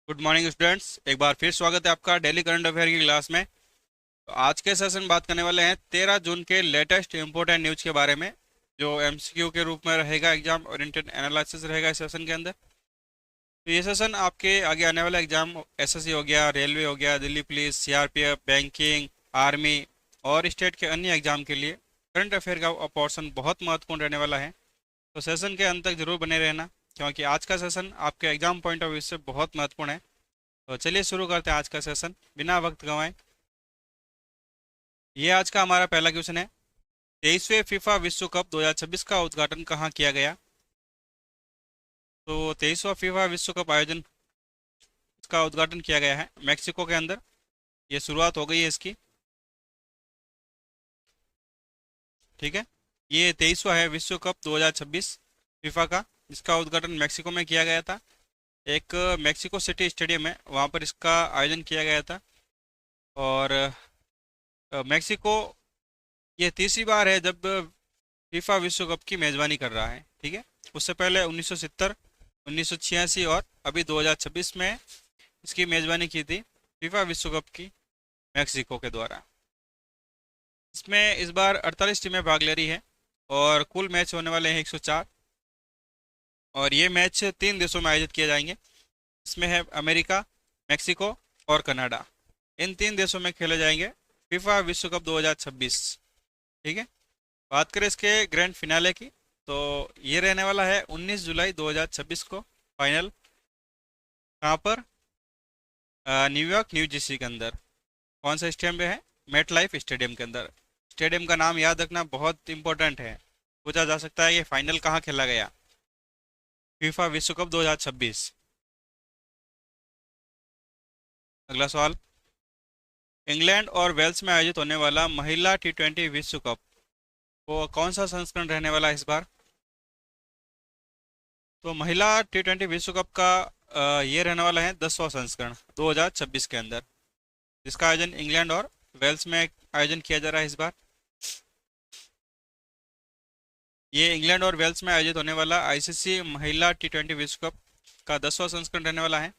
Good morning students. एक बार फिर स्वागत है आपका डेली करंट अफेयर की क्लास में। तो आज के सेशन बात करने वाले हैं 13 जून के लेटेस्ट इंपॉर्टेंट न्यूज़ के बारे में, जो एमसीक्यू के रूप में रहेगा, एग्जाम ओरिएंटेड एनालिसिस रहेगा इस सेशन के अंदर। तो ये सेशन आपके आगे आने वाला एग्जाम एसएससी हो गया, रेलवे हो गया, Delhi police, CRPF, banking, army और स्टेट के अन्य एग्जाम के लिए करंट अफेयर का पोर्शन बहुत महत्वपूर्ण रहने वाला है। तो सेशन के अंत तक जरूर बने रहना, क्योंकि आज का सेशन आपके एग्जाम पॉइंट ऑफ व्यू से बहुत महत्वपूर्ण है। तो चलिए शुरू करते हैं आज का सेशन बिना वक्त गंवाए। ये आज का हमारा पहला क्वेश्चन है। 23वें फीफा विश्व कप 2026 का उद्घाटन कहाँ किया गया? तो 23वां फीफा विश्व कप आयोजन का उद्घाटन किया गया है मैक्सिको के अंदर। ये शुरुआत हो गई है इसकी। ठीक है, ये 23वां है विश्व कप 2026 फीफा का, जिसका उद्घाटन मैक्सिको में किया गया था। एक मैक्सिको सिटी स्टेडियम है, वहाँ पर इसका आयोजन किया गया था। और मैक्सिको ये तीसरी बार है जब फीफा विश्व कप की मेजबानी कर रहा है। ठीक है, उससे पहले 1970, 1986 और अभी 2026 में इसकी मेजबानी की थी फीफा विश्व कप की मैक्सिको के द्वारा। इसमें इस बार 48 टीमें भाग ले रही है और कुल मैच होने वाले हैं 104। और ये मैच 3 देशों में आयोजित किए जाएंगे। इसमें है अमेरिका, मैक्सिको और कनाडा। इन 3 देशों में खेले जाएंगे फीफा विश्व कप 2026। ठीक है, बात करें इसके ग्रैंड फिनाले की, तो ये रहने वाला है 19 जुलाई 2026 को फाइनल। कहाँ पर? न्यूयॉर्क न्यू जर्सी के अंदर। कौन सा स्टेडियम पे है? मेट लाइफ स्टेडियम के अंदर। स्टेडियम का नाम याद रखना बहुत इंपॉर्टेंट है, पूछा जा सकता है ये फाइनल कहाँ खेला गया फीफा विश्व कप 2026। अगला सवाल, इंग्लैंड और वेल्स में आयोजित होने वाला महिला T20 विश्व कप, वो कौन सा संस्करण रहने वाला है इस बार? तो महिला T20 विश्व कप का ये रहने वाला है 10वां संस्करण 2026 के अंदर, जिसका आयोजन इंग्लैंड और वेल्स में आयोजन किया जा रहा है इस बार। ये इंग्लैंड और वेल्स में आयोजित होने वाला आईसीसी महिला T20 विश्व कप का 10वां संस्करण रहने वाला है।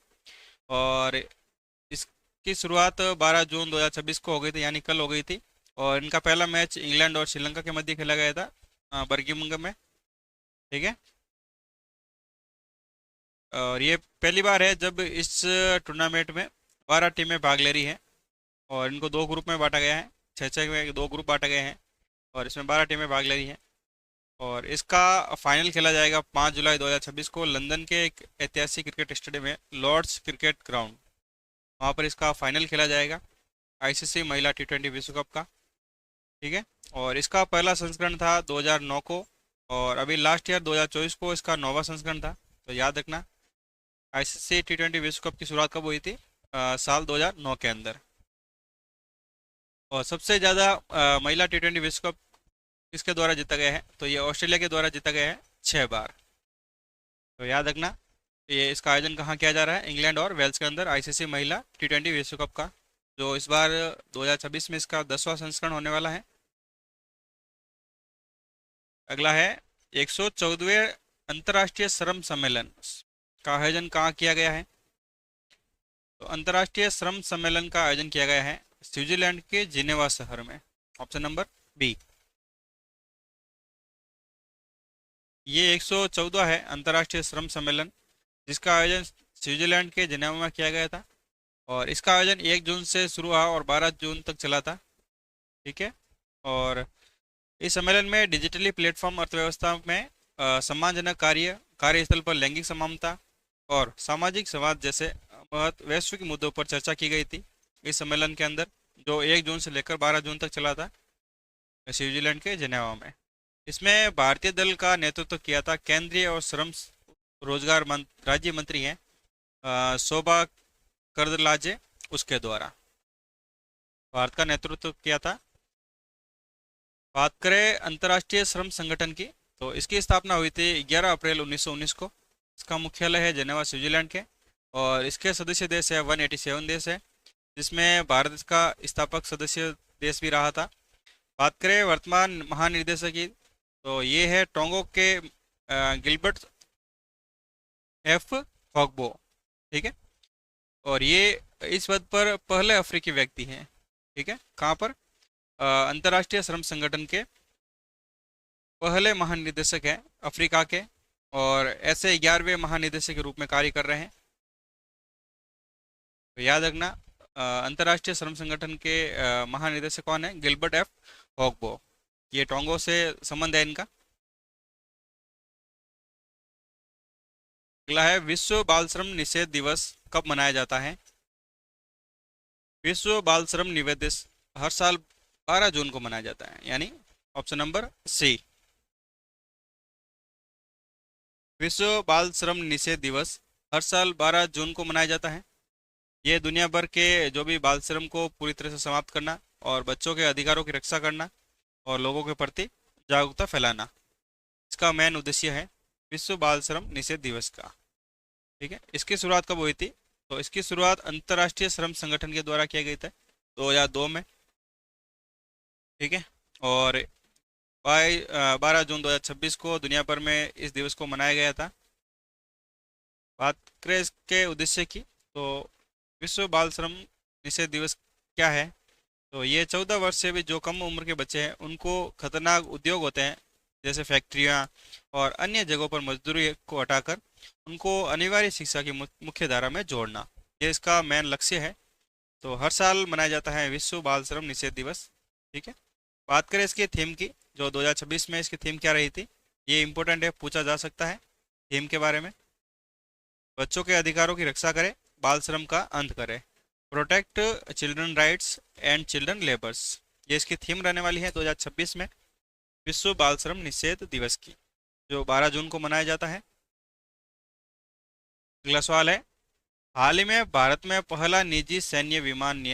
और इसकी शुरुआत 12 जून 2026 को हो गई थी, यानी कल हो गई थी। और इनका पहला मैच इंग्लैंड और श्रीलंका के मध्य खेला गया था बर्मिंघम में। ठीक है, और ये पहली बार है जब इस टूर्नामेंट में 12 टीमें भाग ले रही हैं। और इनको दो ग्रुप में बांटा गया है, छः छः में दो ग्रुप बांटे गए हैं और इसमें 12 टीमें भाग ले रही हैं। और इसका फाइनल खेला जाएगा 5 जुलाई 2026 को लंदन के एक ऐतिहासिक क्रिकेट स्टेडियम है, लॉर्ड्स क्रिकेट ग्राउंड। वहाँ पर इसका फाइनल खेला जाएगा आईसीसी महिला T20 विश्व कप का। ठीक है, और इसका पहला संस्करण था 2009 को, और अभी लास्ट ईयर 2024 को इसका 9वां संस्करण था। तो याद रखना, आईसीसी T20 विश्व कप की शुरुआत कब हुई थी? साल 2009 के अंदर। और सबसे ज़्यादा महिला T20 विश्व कप किसके द्वारा जीता गया है? तो ये ऑस्ट्रेलिया के द्वारा जीता गया है 6 बार। तो याद रखना, ये इसका आयोजन कहाँ किया जा रहा है? इंग्लैंड और वेल्स के अंदर आईसीसी महिला T20 विश्व कप का, जो इस बार 2026 में इसका 10वां संस्करण होने वाला है। अगला है 114वें अंतर्राष्ट्रीय श्रम सम्मेलन का आयोजन कहाँ किया गया है? तो अंतर्राष्ट्रीय श्रम सम्मेलन का आयोजन किया गया है स्विट्जरलैंड के जिनेवा शहर में। Option number B. ये 114 है अंतर्राष्ट्रीय श्रम सम्मेलन, जिसका आयोजन स्विट्जरलैंड के जिनेवा में किया गया था। और इसका आयोजन 1 जून से शुरू हुआ और 12 जून तक चला था। ठीक है, और इस सम्मेलन में डिजिटली प्लेटफॉर्म अर्थव्यवस्था में सम्मानजनक कार्यस्थल पर लैंगिक समानता और सामाजिक समाज जैसे वैश्विक मुद्दों पर चर्चा की गई थी इस सम्मेलन के अंदर, जो 1 जून से लेकर 12 जून तक चला था स्विट्जरलैंड के जेनेवा में। इसमें भारतीय दल का नेतृत्व किया था केंद्रीय और श्रम रोजगार राज्य मंत्री हैं शोभा करदलाजे, उसके द्वारा भारत का नेतृत्व किया था। बात करें अंतर्राष्ट्रीय श्रम संगठन की, तो इसकी स्थापना हुई थी 11 अप्रैल 1919 को। इसका मुख्यालय है जेनेवा स्विट्जरलैंड के, और इसके सदस्य देश है 187 देश है, जिसमें भारत इसका स्थापक सदस्य देश भी रहा था। बात करें वर्तमान महानिर्देशक की, तो ये है टोंगो के गिलबर्ट एफ फॉगबो। ठीक है, और ये इस पद पर पहले अफ्रीकी व्यक्ति हैं। ठीक है, कहाँ पर? अंतर्राष्ट्रीय श्रम संगठन के पहले महानिदेशक हैं अफ्रीका के, और ऐसे 11वें महानिदेशक के रूप में कार्य कर रहे हैं। तो याद रखना, अंतर्राष्ट्रीय श्रम संगठन के महानिदेशक कौन है? Gilbert F Houngbo. ये टोंगो से संबंध है इनका। अगला है, विश्व बाल श्रम निषेध दिवस कब मनाया जाता है? विश्व बाल श्रम निषेध दिवस हर साल 12 जून को मनाया जाता है, यानी ऑप्शन नंबर सी। विश्व बाल श्रम निषेध दिवस हर साल 12 जून को मनाया जाता है। ये दुनिया भर के जो भी बाल श्रम को पूरी तरह से समाप्त करना और बच्चों के अधिकारों की रक्षा करना और लोगों के प्रति जागरूकता फैलाना, इसका मेन उद्देश्य है विश्व बाल श्रम निषेध दिवस का। ठीक है, इसकी शुरुआत कब हुई थी? तो इसकी शुरुआत अंतर्राष्ट्रीय श्रम संगठन के द्वारा किया गया था 2002 में। ठीक है, और 12 जून 2026 को दुनिया भर में इस दिवस को मनाया गया था। बात करें इसके उद्देश्य की, तो विश्व बाल श्रम निषेध दिवस क्या है? तो ये 14 वर्ष से भी जो कम उम्र के बच्चे हैं उनको खतरनाक उद्योग होते हैं जैसे फैक्ट्रियाँ और अन्य जगहों पर मजदूरी को हटाकर उनको अनिवार्य शिक्षा की मुख्य धारा में जोड़ना, ये इसका मेन लक्ष्य है। तो हर साल मनाया जाता है विश्व बाल श्रम निषेध दिवस। ठीक है, बात करें इसकी थीम की, जो 2026 में इसकी थीम क्या रही थी, ये इम्पोर्टेंट है, पूछा जा सकता है थीम के बारे में। बच्चों के अधिकारों की रक्षा करें, बाल श्रम का अंत करें, protect children rights and children labours, ये इसकी थीम रहने वाली है 2026 में विश्व बाल श्रम निषेध दिवस की, जो 12 जून को मनाया जाता है। अगला सवाल है, हाल ही में भारत में पहला निजी सैन्य विमान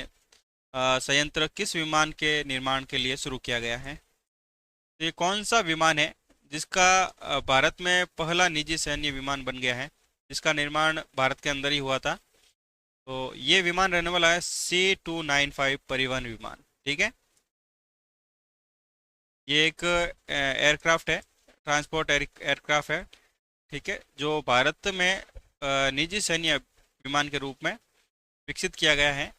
संयंत्र किस विमान के निर्माण के लिए शुरू किया गया है? तो ये कौन सा विमान है जिसका भारत में पहला निजी सैन्य विमान बन गया है, जिसका निर्माण भारत के अंदर ही हुआ था? तो ये विमान रहने वाला है C295 परिवहन विमान। ठीक है, ये एक एयरक्राफ्ट है, ट्रांसपोर्ट एयरक्राफ्ट है। ठीक है, जो भारत में निजी सैन्य विमान के रूप में विकसित किया गया है।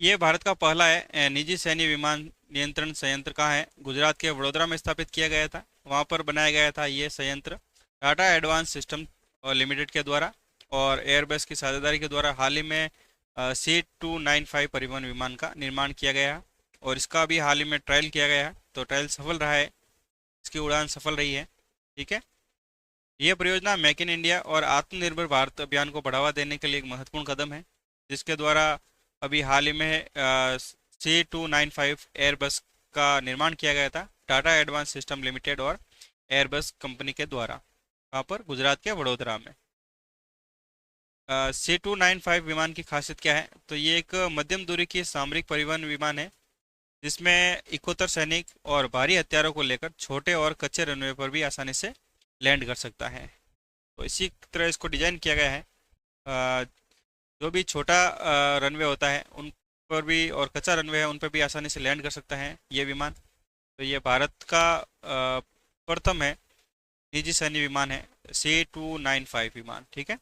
ये भारत का पहला है निजी सैन्य विमान नियंत्रण संयंत्र। कहाँ है? गुजरात के वडोदरा में स्थापित किया गया था, वहाँ पर बनाया गया था ये संयंत्र टाटा एडवांस सिस्टम लिमिटेड के द्वारा और एयरबस की साझेदारी के द्वारा। हाल ही में C295 परिवहन विमान का निर्माण किया गया और इसका भी हाल ही में ट्रायल किया गया, तो ट्रायल सफल रहा है, इसकी उड़ान सफल रही है। ठीक है, ये परियोजना मेक इन इंडिया और आत्मनिर्भर भारत अभियान को बढ़ावा देने के लिए एक महत्वपूर्ण कदम है, जिसके द्वारा अभी हाल ही में C295 एयरबस का निर्माण किया गया था टाटा एडवांस सिस्टम लिमिटेड और एयरबस कंपनी के द्वारा। वहाँ पर गुजरात के वडोदरा में। C295 विमान की खासियत क्या है? तो ये एक मध्यम दूरी की सामरिक परिवहन विमान है जिसमें 71 सैनिक और भारी हथियारों को लेकर छोटे और कच्चे रनवे पर भी आसानी से लैंड कर सकता है। तो इसी तरह इसको डिजाइन किया गया है। जो भी छोटा रनवे होता है उन पर भी और कच्चा रनवे है उन पर भी आसानी से लैंड कर सकता है ये विमान। तो ये भारत का प्रथम है निजी सैन्य विमान है C295 विमान। ठीक है,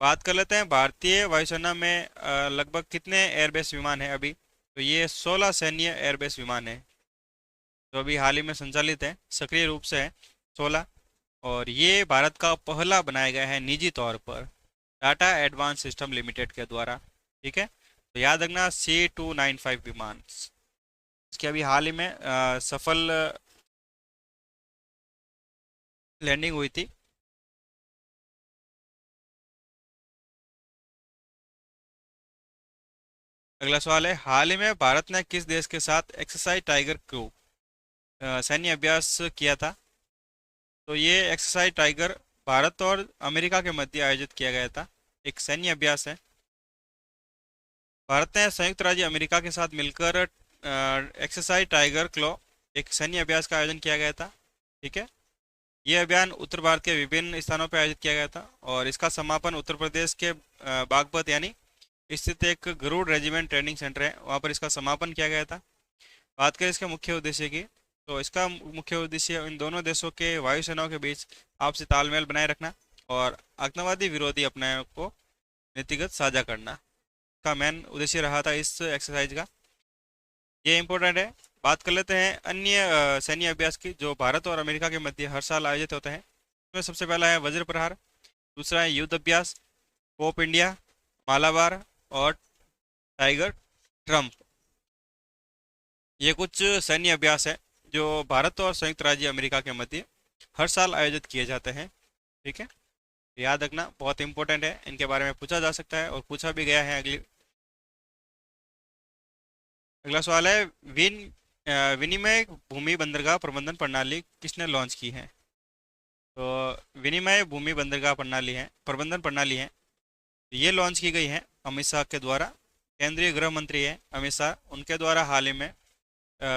बात कर लेते हैं भारतीय वायुसेना में लगभग कितने एयरबेस विमान है अभी? तो ये 16 सैन्य एयरबेस विमान है जो अभी हाल ही में संचालित है, सक्रिय रूप से है 16, और ये भारत का पहला बनाया गया है निजी तौर पर टाटा एडवांस सिस्टम लिमिटेड के द्वारा। ठीक है, तो याद रखना C295 विमान, इसकी अभी हाल ही में सफल लैंडिंग हुई थी। अगला सवाल है, हाल ही में भारत ने किस देश के साथ एक्सरसाइज टाइगर क्रू सैन्य अभ्यास किया था? तो ये एक्सरसाइज टाइगर भारत और अमेरिका के मध्य आयोजित किया गया था, एक सैन्य अभ्यास है। भारत ने संयुक्त राज्य अमेरिका के साथ मिलकर एक्सरसाइज टाइगर क्लॉ एक सैन्य अभ्यास का आयोजन किया गया था। ठीक है, यह अभियान उत्तर भारत के विभिन्न स्थानों पर आयोजित किया गया था और इसका समापन उत्तर प्रदेश के बागपत यानी स्थित एक गरुड़ रेजिमेंट ट्रेनिंग सेंटर है, वहाँ पर इसका समापन किया गया था। बात करें इसके मुख्य उद्देश्य की, तो इसका मुख्य उद्देश्य इन दोनों देशों के वायुसेनाओं के बीच आपसी तालमेल बनाए रखना और आतंकवादी विरोधी अपने को नीतिगत साझा करना का मेन उद्देश्य रहा था इस एक्सरसाइज का। ये इम्पोर्टेंट है। बात कर लेते हैं अन्य सैन्य अभ्यास की जो भारत और अमेरिका के मध्य हर साल आयोजित होते हैं। इसमें सबसे पहला है वज्र प्रहार, दूसरा है युद्ध अभ्यास, कोप इंडिया, मालाबार और टाइगर ट्रम्प। ये कुछ सैन्य अभ्यास है जो भारत और संयुक्त राज्य अमेरिका के मध्य हर साल आयोजित किए जाते हैं। ठीक है, याद रखना, बहुत इंपॉर्टेंट है, इनके बारे में पूछा जा सकता है और पूछा भी गया है। अगला सवाल है विनिमय भूमि बंदरगाह प्रबंधन प्रणाली किसने लॉन्च की है? तो विनिमय भूमि बंदरगाह प्रणाली है प्रबंधन प्रणाली है, ये लॉन्च की गई है अमित शाह के द्वारा। केंद्रीय गृह मंत्री है अमित शाह, उनके द्वारा हाल ही में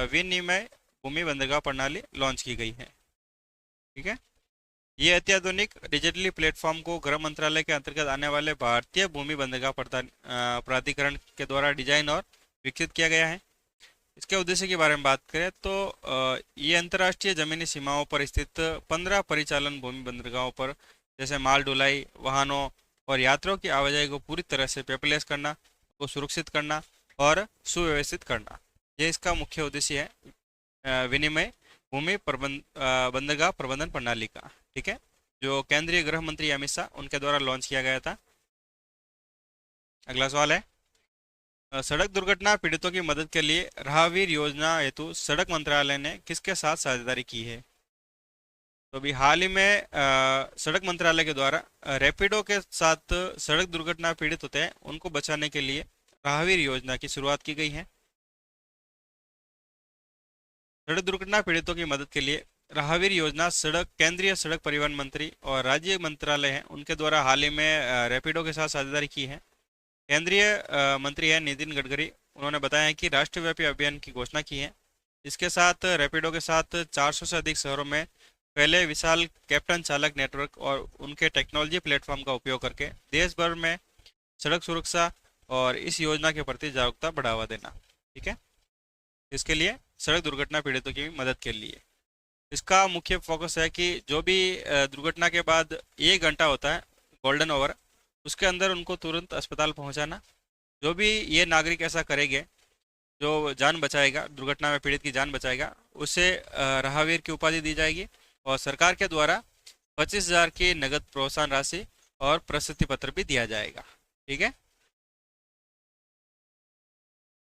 विनिमय भूमि बंदरगाह प्रणाली लॉन्च की गई है। ठीक है, ये अत्याधुनिक डिजिटली प्लेटफॉर्म को गृह मंत्रालय के अंतर्गत आने वाले भारतीय भूमि बंदरगाह प्राधिकरण के द्वारा डिजाइन और विकसित किया गया है। इसके उद्देश्य के बारे में बात करें तो ये अंतर्राष्ट्रीय जमीनी सीमाओं पर स्थित 15 परिचालन भूमि बंदरगाहों पर जैसे माल ढुलाई, वाहनों और यात्रियों की आवाजाही को पूरी तरह से पेपरलेस करना, को सुरक्षित करना और सुव्यवस्थित करना, ये इसका मुख्य उद्देश्य है विनिमय भूमि बंदरगाह प्रबंधन प्रणाली का। ठीक है, जो केंद्रीय गृह मंत्री अमित शाह उनके द्वारा लॉन्च किया गया था। अगला सवाल है सड़क दुर्घटना पीड़ितों की मदद के लिए राहवीर योजना हेतु सड़क मंत्रालय ने किसके साथ साझेदारी की है? तो अभी हाल ही में सड़क मंत्रालय के द्वारा रैपिडो के साथ सड़क दुर्घटना पीड़ित होते हैं उनको बचाने के लिए राहवीर योजना की शुरुआत की गई है। सड़क दुर्घटना पीड़ितों की मदद के लिए राहवीर योजना सड़क केंद्रीय सड़क परिवहन मंत्री और राज्य मंत्रालय हैं उनके द्वारा हाल ही में रैपिडो के साथ साझेदारी की है। केंद्रीय मंत्री है नितिन गडकरी, उन्होंने बताया है कि राष्ट्रव्यापी अभियान की घोषणा की है। इसके साथ रैपिडो के साथ 400 से अधिक शहरों में पहले विशाल कैप्टन चालक नेटवर्क और उनके टेक्नोलॉजी प्लेटफॉर्म का उपयोग करके देश भर में सड़क सुरक्षा और इस योजना के प्रति जागरूकता बढ़ावा देना। ठीक है, इसके लिए सड़क दुर्घटना पीड़ितों की मदद के लिए इसका मुख्य फोकस है कि जो भी दुर्घटना के बाद 1 घंटा होता है गोल्डन आवर, उसके अंदर उनको तुरंत अस्पताल पहुंचाना। जो भी ये नागरिक ऐसा करेंगे जो जान बचाएगा, दुर्घटना में पीड़ित की जान बचाएगा, उसे राहवीर की उपाधि दी जाएगी और सरकार के द्वारा 25,000 की नगद प्रोत्साहन राशि और प्रशस्ति पत्र भी दिया जाएगा। ठीक है,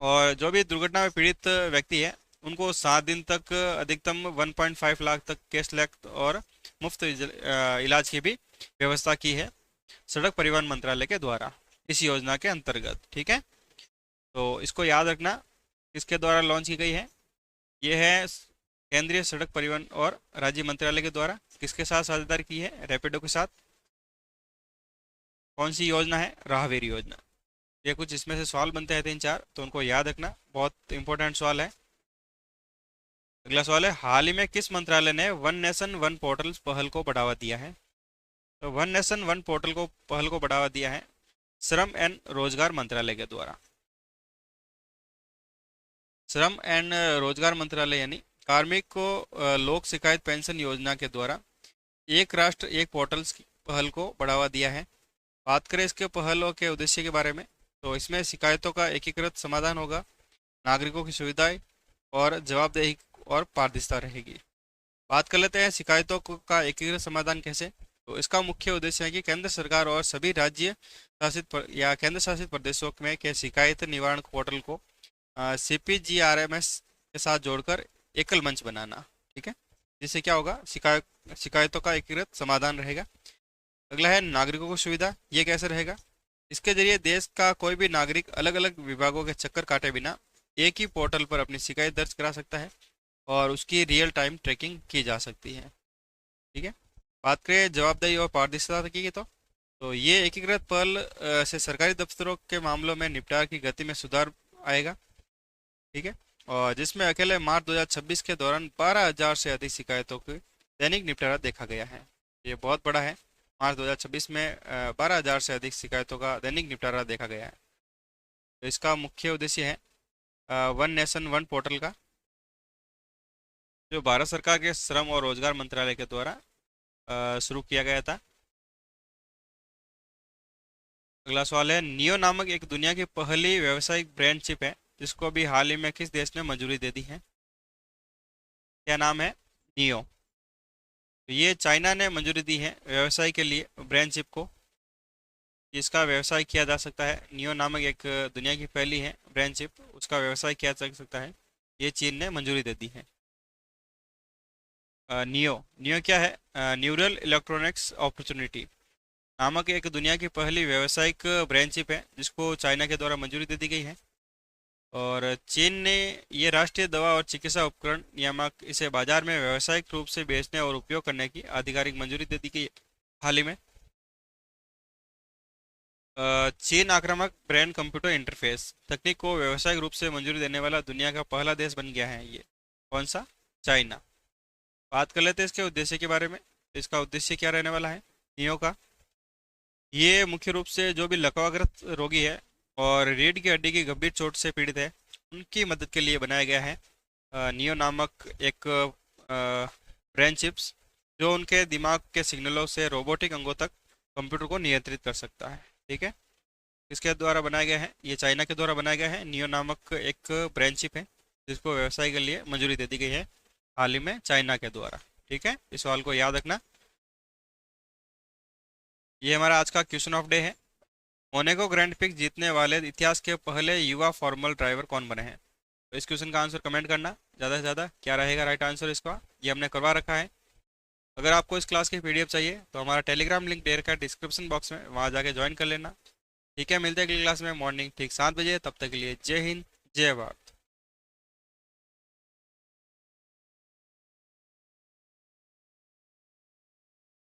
और जो भी दुर्घटना में पीड़ित व्यक्ति है उनको 7 दिन तक अधिकतम 1.5 लाख तक कैशलेस और मुफ्त इलाज की भी व्यवस्था की है सड़क परिवहन मंत्रालय के द्वारा इस योजना के अंतर्गत। ठीक है, तो इसको याद रखना किसके द्वारा लॉन्च की गई है। ये है केंद्रीय सड़क परिवहन और राज्य मंत्रालय के द्वारा किसके साथ साझेदारी की है? रैपिडो के साथ। कौन सी योजना है? राहवीर योजना। ये कुछ इसमें से सवाल बनते हैं 3-4, तो उनको याद रखना, बहुत इंपॉर्टेंट सवाल है। अगला सवाल है हाल ही में किस मंत्रालय ने वन नेशन वन पोर्टल पहल को बढ़ावा दिया है? तो वन नेशन वन पोर्टल को पहल को बढ़ावा दिया है श्रम एंड रोजगार मंत्रालय के द्वारा। श्रम एंड रोजगार मंत्रालय यानी कार्मिक को लोक शिकायत पेंशन योजना के द्वारा एक राष्ट्र एक पोर्टल की पहल को बढ़ावा दिया है। बात करें इसके पहलों के उद्देश्य के बारे में, तो इसमें शिकायतों का एकीकृत समाधान होगा, नागरिकों की सुविधाएं और जवाबदेही और पारदर्शिता रहेगी। बात कर लेते हैं शिकायतों का एकीकृत समाधान कैसे। तो इसका मुख्य उद्देश्य है कि केंद्र सरकार और सभी राज्य शासित या केंद्र शासित प्रदेशों में के शिकायत निवारण पोर्टल को CPGRMS के साथ जोड़कर एकल मंच बनाना। ठीक है, जिससे क्या होगा, शिकायतों का एकीकृत समाधान रहेगा। अगला है नागरिकों को सुविधा। ये कैसे रहेगा? इसके जरिए देश का कोई भी नागरिक अलग अलग विभागों के चक्कर काटे बिना एक ही पोर्टल पर अपनी शिकायत दर्ज करा सकता है और उसकी रियल टाइम ट्रैकिंग की जा सकती है। ठीक है, बात करें जवाबदेही और पारदर्शिता की तो ये एकीकृत पहल से सरकारी दफ्तरों के मामलों में निपटान की गति में सुधार आएगा। ठीक है, और जिसमें अकेले मार्च 2026 के दौरान 12,000 से अधिक शिकायतों के दैनिक निपटारा देखा गया है। ये बहुत बड़ा है, मार्च 2026 में 12,000 से अधिक शिकायतों का दैनिक निपटारा देखा गया है। तो इसका मुख्य उद्देश्य है वन नेशन वन पोर्टल का, जो भारत सरकार के श्रम और रोजगार मंत्रालय के द्वारा शुरू किया गया था। अगला सवाल है, नियो नामक एक दुनिया की पहली व्यावसायिक ब्रांड चिप है जिसको अभी हाल ही में किस देश ने मंजूरी दे दी है? क्या नाम है? नियो। तो ये चाइना ने मंजूरी दी है व्यवसाय के लिए ब्रांड चिप को, जिसका व्यवसाय किया जा सकता है। नियो नामक एक दुनिया की पहली है ब्रांड चिप, उसका व्यवसाय किया जा सकता है। ये चीन ने मंजूरी दे दी है। नियो, नियो क्या है? न्यूरल इलेक्ट्रॉनिक्स अपॉर्चुनिटी नामक एक दुनिया की पहली व्यावसायिक ब्रांड चिप है जिसको चाइना के द्वारा मंजूरी दे दी गई है। और चीन ने ये राष्ट्रीय दवा और चिकित्सा उपकरण नियामक इसे बाजार में व्यावसायिक रूप से बेचने और उपयोग करने की आधिकारिक मंजूरी दे दी गई है हाल ही में। चीन आक्रामक ब्रांड कंप्यूटर इंटरफेस तकनीक को व्यावसायिक रूप से मंजूरी देने वाला दुनिया का पहला देश बन गया है। ये कौन सा? चाइना। बात कर लेते हैं इसके उद्देश्य के बारे में। इसका उद्देश्य क्या रहने वाला है नियो का? ये मुख्य रूप से जो भी लकवाग्रस्त रोगी है और रीढ़ की हड्डी की गंभीर चोट से पीड़ित है, उनकी मदद के लिए बनाया गया है नियो नामक एक ब्रेन चिप्स, जो उनके दिमाग के सिग्नलों से रोबोटिक अंगों तक कंप्यूटर को नियंत्रित कर सकता है। ठीक है, इसके द्वारा बनाया गया है, ये चाइना के द्वारा बनाया गया है। नियो नामक एक ब्रेन चिप है जिसको व्यवसाय के लिए मंजूरी दे दी गई है हाल ही में चाइना के द्वारा। ठीक है, इस सवाल को याद रखना। ये हमारा आज का क्वेश्चन ऑफ डे है। मोनेको ग्रैंड प्रिक्स जीतने वाले इतिहास के पहले युवा फॉर्मल ड्राइवर कौन बने हैं? तो इस क्वेश्चन का आंसर कमेंट करना ज़्यादा से ज़्यादा, क्या रहेगा राइट आंसर इसका, ये हमने करवा रखा है। अगर आपको इस क्लास की पीडीएफ चाहिए तो हमारा टेलीग्राम लिंक दे रखा है डिस्क्रिप्शन बॉक्स में, वहाँ जाके ज्वाइन कर लेना। ठीक है, मिलते हैं अगली क्लास में मॉर्निंग ठीक 7 बजे। तब तक के लिए जय हिंद, जय भारत।